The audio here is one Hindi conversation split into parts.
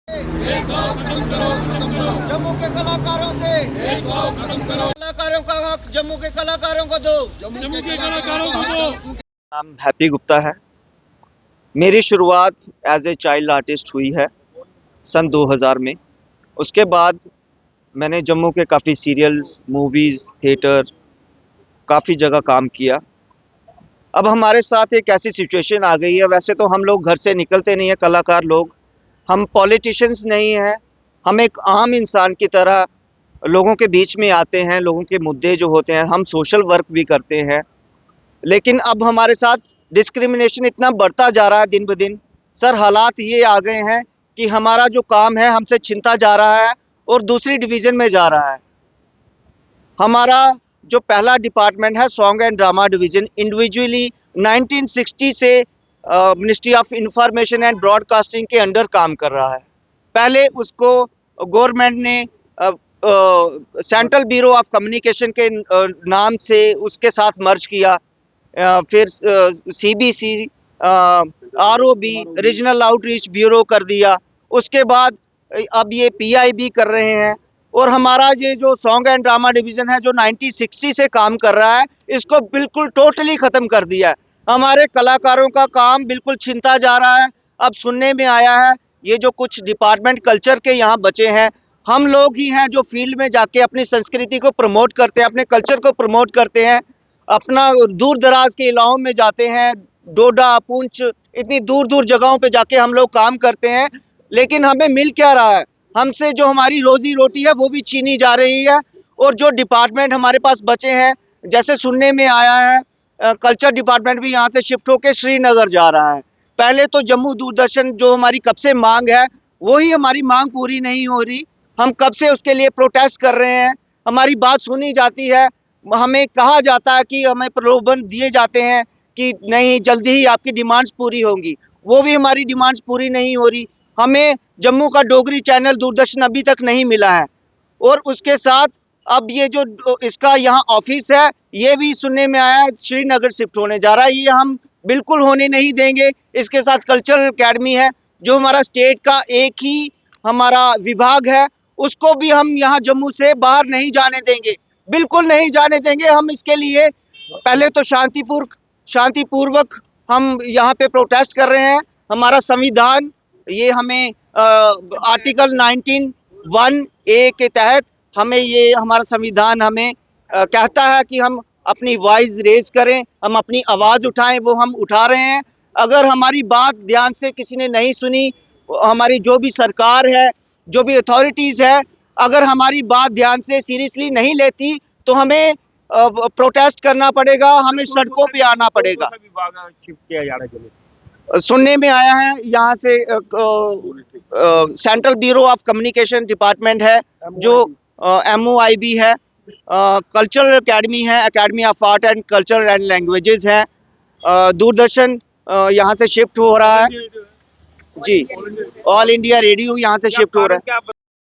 भेदभाव खत्म करो, खत्म करो। जम्मू के कलाकारों से भेदभाव खत्म करो। कलाकारों का हक जम्मू के कलाकारों को दो। जम्मू के कलाकारों को दो। नाम हैप्पी गुप्ता है। मेरी शुरुआत एज ए चाइल्ड आर्टिस्ट हुई है सन 2000 में। उसके बाद मैंने जम्मू के काफ़ी सीरियल्स, मूवीज़, थिएटर, काफ़ी जगह काम किया। अब हमारे साथ एक ऐसी सिचुएशन आ गई है, वैसे तो हम लोग घर से निकलते नहीं हैं कलाकार लोग, हम पॉलिटिशियंस नहीं हैं, हम एक आम इंसान की तरह लोगों के बीच में आते हैं, लोगों के मुद्दे जो होते हैं, हम सोशल वर्क भी करते हैं। लेकिन अब हमारे साथ डिस्क्रिमिनेशन इतना बढ़ता जा रहा है दिन ब दिन। सर, हालात ये आ गए हैं कि हमारा जो काम है हमसे छिनता जा रहा है और दूसरी डिवीज़न में जा रहा है। हमारा जो पहला डिपार्टमेंट है song and drama division, individually 1960 से ministry of information and broadcasting के अंडर काम कर रहा है। पहले उसको गवर्नमेंट ने सेंट्रल ब्यूरो ऑफ कम्युनिकेशन के नाम से उसके साथ मर्ज किया। फिर CBC, ROB, regional outreach bureau कर दिया। उसके बाद अब ये PIB कर रहे हैं। और हमारा ये जो सॉन्ग एंड ड्रामा डिवीज़न है जो 1960 से काम कर रहा है, इसको बिल्कुल टोटली ख़त्म कर दिया है। हमारे कलाकारों का काम बिल्कुल छिनता जा रहा है। अब सुनने में आया है ये जो कुछ डिपार्टमेंट कल्चर के यहाँ बचे हैं, हम लोग ही हैं जो फील्ड में जाके अपनी संस्कृति को प्रमोट करते हैं, अपने कल्चर को प्रमोट करते हैं, अपना दूर दराज के इलाकों में जाते हैं, डोडा, पुंछ, इतनी दूर दूर जगहों पे जाके हम लोग काम करते हैं। लेकिन हमें मिल क्या रहा है? हमसे जो हमारी रोजी रोटी है वो भी छीनी जा रही है। और जो डिपार्टमेंट हमारे पास बचे हैं, जैसे सुनने में आया है कल्चर डिपार्टमेंट भी यहाँ से शिफ्ट होकर श्रीनगर जा रहा है। पहले तो जम्मू दूरदर्शन जो हमारी कब से मांग है, वही हमारी मांग पूरी नहीं हो रही। हम कब से उसके लिए प्रोटेस्ट कर रहे हैं, हमारी बात सुनी जाती है, हमें कहा जाता है कि हमें प्रलोभन दिए जाते हैं कि नहीं जल्दी ही आपकी डिमांड्स पूरी होंगी, वो भी हमारी डिमांड्स पूरी नहीं हो रही। हमें जम्मू का डोगरी चैनल दूरदर्शन अभी तक नहीं मिला है। और उसके साथ अब ये जो इसका यहाँ ऑफिस है, ये भी सुनने में आया है श्रीनगर शिफ्ट होने जा रहा है। ये हम बिल्कुल होने नहीं देंगे। इसके साथ कल्चरल एकेडमी है जो हमारा स्टेट का एक ही हमारा विभाग है, उसको भी हम यहाँ जम्मू से बाहर नहीं जाने देंगे, बिल्कुल नहीं जाने देंगे। हम इसके लिए पहले तो शांतिपूर्वक हम यहाँ पे प्रोटेस्ट कर रहे हैं। हमारा संविधान ये हमें आर्टिकल 19(1)(a) के तहत हमें ये हमारा संविधान हमें कहता है कि हम अपनी वॉइस रेज करें, हम अपनी आवाज़ उठाएं, वो हम उठा रहे हैं। अगर हमारी बात ध्यान से किसी ने नहीं सुनी, हमारी जो भी सरकार है, जो भी अथॉरिटीज़ है, अगर हमारी बात ध्यान से सीरियसली नहीं लेती तो हमें प्रोटेस्ट करना पड़ेगा, हमें सड़कों पे आना पड़ेगा। सुनने में आया है यहाँ से central bureau of communication department है जो MOIB है, कल्चरल एकेडमी है, academy of art and culture and languages है, दूरदर्शन यहाँ से शिफ्ट हो रहा है जी, ऑल इंडिया रेडियो यहाँ से शिफ्ट हो रहा है।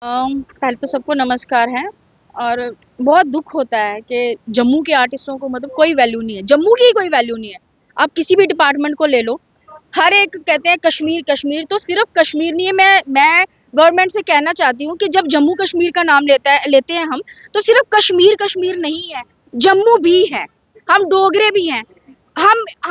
पहले तो सबको नमस्कार है। और बहुत दुख होता है कि जम्मू के आर्टिस्टों को मतलब कोई वैल्यू नहीं है, जम्मू की कोई वैल्यू नहीं है। आप किसी भी डिपार्टमेंट को ले लो, हर एक कहते हैं कश्मीर कश्मीर, तो सिर्फ कश्मीर नहीं है। मैं गवर्नमेंट से कहना चाहती हूँ कि जब जम्मू कश्मीर का नाम लेते हैं हम, तो सिर्फ कश्मीर कश्मीर नहीं है, जम्मू भी है, हम डोगरे भी हैं।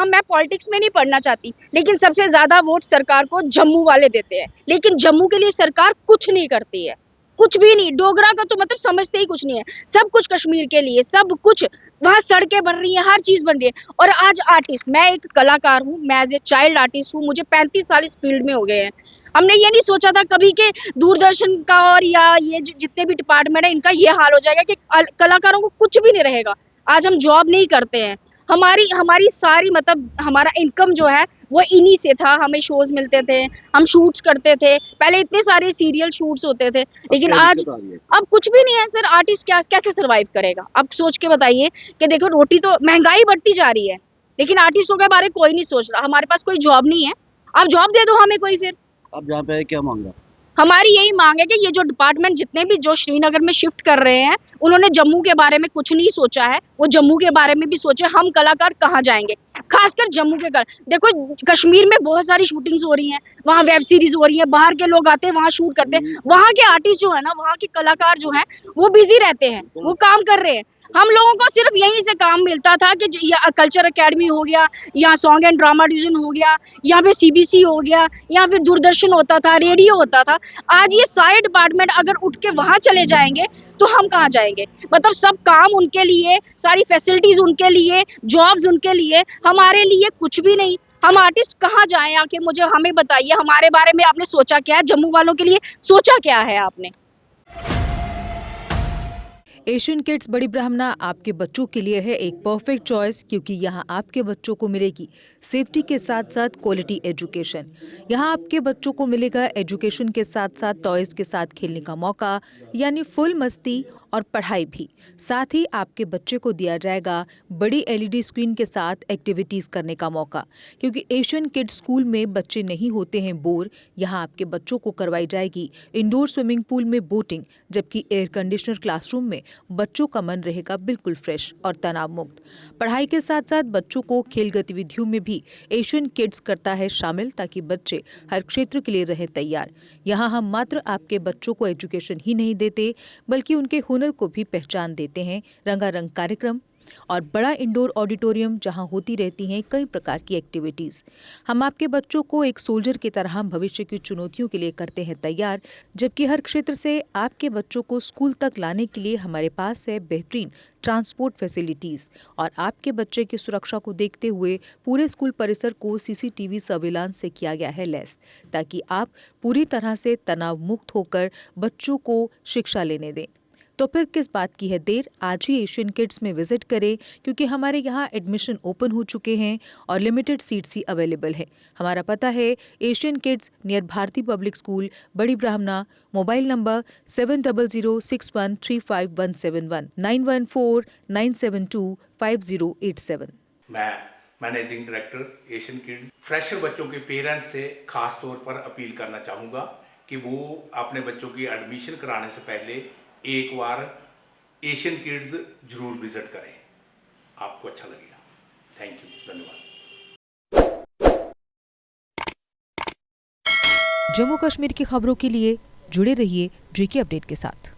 मैं पॉलिटिक्स में नहीं पढ़ना चाहती, लेकिन सबसे ज़्यादा वोट सरकार को जम्मू वाले देते हैं, लेकिन जम्मू के लिए सरकार कुछ नहीं करती है, कुछ भी नहीं। डोगरा का तो मतलब समझते ही कुछ नहीं है, सब कुछ कश्मीर के लिए, सब कुछ वहाँ सड़कें बन रही हैं, हर चीज़ बन रही है। और आज आर्टिस्ट, मैं एक कलाकार हूँ, मैं एज ए चाइल्ड आर्टिस्ट हूँ, मुझे 35 साल इस फील्ड में हो गए हैं। हमने ये नहीं सोचा था कभी कि दूरदर्शन का और या ये जितने भी डिपार्टमेंट है इनका ये हाल हो जाएगा कि कलाकारों को कुछ भी नहीं रहेगा। आज हम जॉब नहीं करते हैं, हमारी सारी मतलब हमारा इनकम जो है वो इन्हीं से था। हमें शोज मिलते थे, हम शूट्स करते थे, पहले इतने सारे सीरियल शूट्स होते थे, लेकिन आज अब कुछ भी नहीं है। सर, आर्टिस्ट कैसे सरवाइव करेगा? अब सोच के बताइए कि देखो, रोटी तो महंगाई बढ़ती जा रही है, लेकिन आर्टिस्टों के बारे में कोई नहीं सोच रहा। हमारे पास कोई जॉब नहीं है, आप जॉब दे दो हमें कोई। फिर अब जहाँ पे क्या मांगा? हमारी यही मांग है कि ये जो डिपार्टमेंट जितने भी जो श्रीनगर में शिफ्ट कर रहे हैं, उन्होंने जम्मू के बारे में कुछ नहीं सोचा है, वो जम्मू के बारे में भी सोचे हम कलाकार कहाँ जाएंगे। खासकर जम्मू के देखो कश्मीर में बहुत सारी शूटिंग्स हो रही हैं, वहाँ वेब सीरीज हो रही है, बाहर के लोग आते हैं वहाँ शूट करते हैं, वहाँ के आर्टिस्ट जो है ना, वहाँ के कलाकार जो हैं वो बिजी रहते हैं, वो काम कर रहे हैं। हम लोगों को सिर्फ यहीं से काम मिलता था कि कल्चर एकेडमी हो गया, यहाँ सॉन्ग एंड ड्रामा डिवीजन हो गया, यहाँ पे सीबीसी हो गया, या फिर दूरदर्शन होता था, रेडियो होता था। आज ये सारे डिपार्टमेंट अगर उठ के वहां चले जाएंगे तो हम कहाँ जाएंगे? मतलब सब काम उनके लिए, सारी फैसिलिटीज उनके लिए, जॉब्स उनके लिए, हमारे लिए कुछ भी नहीं। हम आर्टिस्ट कहाँ जाएं? आखिर मुझे हमें बताइए, हमारे बारे में आपने सोचा क्या है? जम्मू वालों के लिए सोचा क्या है आपने? एशियन किड्स बड़ी ब्राह्मणा आपके बच्चों के लिए है एक परफेक्ट चॉइस, क्योंकि यहाँ आपके बच्चों को मिलेगी सेफ्टी के साथ साथ क्वालिटी एजुकेशन। यहाँ आपके बच्चों को मिलेगा एजुकेशन के साथ साथ टॉयज के साथ खेलने का मौका, यानी फुल मस्ती और पढ़ाई भी। साथ ही आपके बच्चे को दिया जाएगा बड़ी एलईडी स्क्रीन के साथ एक्टिविटीज़ करने का मौका, क्योंकि एशियन किड्स स्कूल में बच्चे नहीं होते हैं बोर। यहाँ आपके बच्चों को करवाई जाएगी इंडोर स्विमिंग पूल में बोटिंग, जबकि एयर कंडीशनर क्लासरूम में बच्चों का मन रहेगा बिल्कुल फ्रेश और तनाव मुक्त। पढ़ाई के साथ साथ बच्चों को खेल गतिविधियों में भी एशियन किड्स करता है शामिल, ताकि बच्चे हर क्षेत्र के लिए रहें तैयार। यहाँ हम मात्र आपके बच्चों को एजुकेशन ही नहीं देते, बल्कि उनके हुनर को भी पहचान देते हैं। रंगारंग कार्यक्रम और बड़ा इंडोर ऑडिटोरियम जहां होती रहती हैं कई प्रकार की एक्टिविटीज़। हम आपके बच्चों को एक सोल्जर की तरह भविष्य की चुनौतियों के लिए करते हैं तैयार, जबकि हर क्षेत्र से आपके बच्चों को स्कूल तक लाने के लिए हमारे पास है बेहतरीन ट्रांसपोर्ट फैसिलिटीज़। और आपके बच्चे की सुरक्षा को देखते हुए पूरे स्कूल परिसर को सीसीटीवी सर्विलांस से किया गया है लैस, ताकि आप पूरी तरह से तनाव मुक्त होकर बच्चों को शिक्षा लेने दें। तो फिर किस बात की है देर? आज ही एशियन किड्स में विजिट करें, क्योंकि हमारे यहाँ एडमिशन ओपन हो चुके हैं और लिमिटेड सीट्स ही अवेलेबल है। हमारा पता है Asian kids near Bharati public school, Bari Brahmana. Mobile number 7006135171 9149725087। मैं managing director Asian kids fresher बच्चों के पेरेंट्स से खास तौर पर अपील करना चाहूँगा कि वो अपने बच्चों की एडमिशन कराने से पहले एक बार एशियन किड्स जरूर विजिट करें, आपको अच्छा लगेगा। थैंक यू, धन्यवाद। जम्मू कश्मीर की खबरों के लिए जुड़े रहिए जेके अपडेट के साथ।